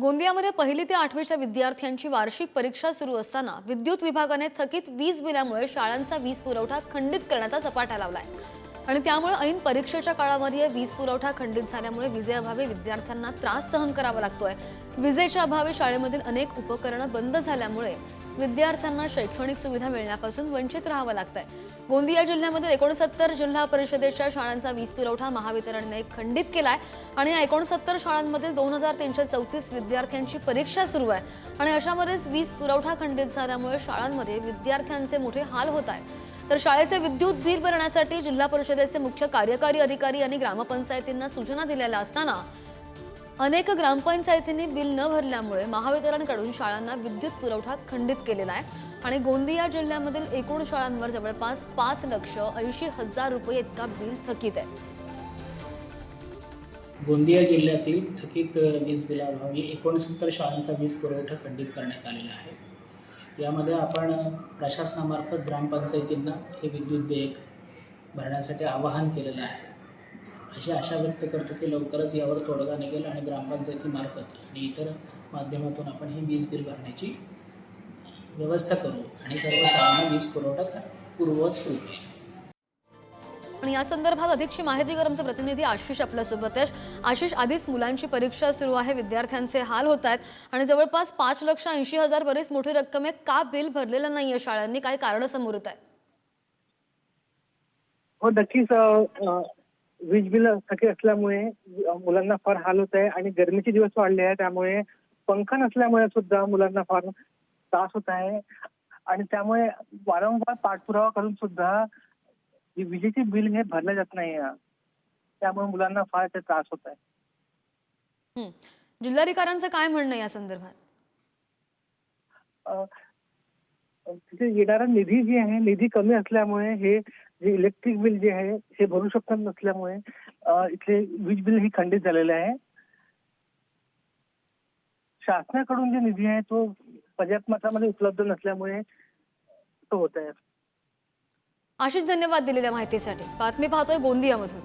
गोंदियामध्ये पहिली ते 8वीच्या विद्यार्थ्यांची वार्षिक परीक्षा सुरू असताना विद्युत विभागाने थकीत वीज बिलामुळे शाळांचा वीज पुरवठा खंडित करण्याचा सपाटा लावलाय आणि त्यामुळे ऐन परीक्षेच्या काळामध्ये वीज पुरवठा खंडित झाल्यामुळे विजेअभावी विद्यार्थ्यांना त्रास सहन करावा लागतोय। विजेच्या अभावी शाळेमधील अनेक उपकरणं बंद झाल्यामुळे विद्यार्थ्यांना शैक्षणिक सुविधा मिळण्यापासून वंचित राहावं लागतंय। गोंदिया जिल्ह्यामध्ये 69 जिल्हा परिषदेच्या शाळांचा वीज पुरवठा महावितरणने खंडित केलाय आणि या 69 शाळांमध्ये 2334 विद्यार्थ्यांची परीक्षा सुरू आहे आणि अशामध्येच वीज पुरवठा खंडित झाल्यामुळे शाळांमध्ये विद्यार्थ्यांचे मोठे हाल होत आहेत। तर शाळेचे विद्युत बिल भरण्यासाठी जिल्हा परिषदेचे मुख्य कार्यकारी अधिकारी यांनी ग्रामपंचायतींना सूचना दिलेल्या असताना अनेक ग्रामपंचायतींनी बिल न भरल्यामुळे महावितरणकडून शाळांना विद्युत पुरवठा खंडित केलेला आहे आणि गोंदिया जिल्ह्यामधील एकूण शाळांवर जवळपास 5,80,000 रुपये इतका बिल थकीत आहे। गोंदिया जिल्ह्यातील थकीत वीज बिलाअभावी 69 शाळांचा वीज पुरवठा खंडित करण्यात आलेला आहे। यामध्ये आपण प्रशासनामार्फत ग्रामपंचायतींना हे विद्युत देयक भरण्यासाठी आवाहन केलेलं आहे। अशी आशा व्यक्त करतो की लवकरच यावर तोडगा निघेल आणि ग्रामपंचायतीमार्फत आणि इतर माध्यमातून आपण ही वीज बिल भरण्याची व्यवस्था करू आणि सर्व शाळांना वीज पुरवठा पूर्ववत सुरू होईल। आणि या संदर्भात अधिकची माहिती आमचे प्रतिनिधी आशिष आपल्यासोबत आहे। आशिष, आधीच मुलांची परीक्षा सुरू आहे, विद्यार्थ्यांचे हाल होत आहेत आणि जवळपास 5,80,000 बरीच मोठी रक्कम आहे, का बिल भरलेलं नाहीये शाळांनी, काय कारण समोर येत आहे? हो, नक्कीच वीज बिल थकीत असल्यामुळे मुलांना फार हाल होत आहे आणि गरमीचे दिवस वाढले आहेत, त्यामुळे पंखा नसल्यामुळे सुद्धा मुलांना फार त्रास होत आहे आणि त्यामुळे वारंवार पाठपुरावा करून सुद्धा विजेचे बिल हे भरले जात नाही, त्यामुळे मुलांना फार त्रास होत आहे। जिल्हाधिकाऱ्यांचं काय म्हणणं या संदर्भात? तिथे येणारा निधी जे आहे, निधी कमी असल्यामुळे हे जे इलेक्ट्रिक बिल जे आहे हे भरू शकत नसल्यामुळे इथले वीज बिल ही खंडित झालेले आहे। शासनाकडून जे निधी आहे तो पर्याप्त मात्रामध्ये उपलब्ध नसल्यामुळे तो होत आहे। आशिष, धन्यवाद दिलेल्या माहितीसाठी। बातमी पाहतोय गोंदियामधून।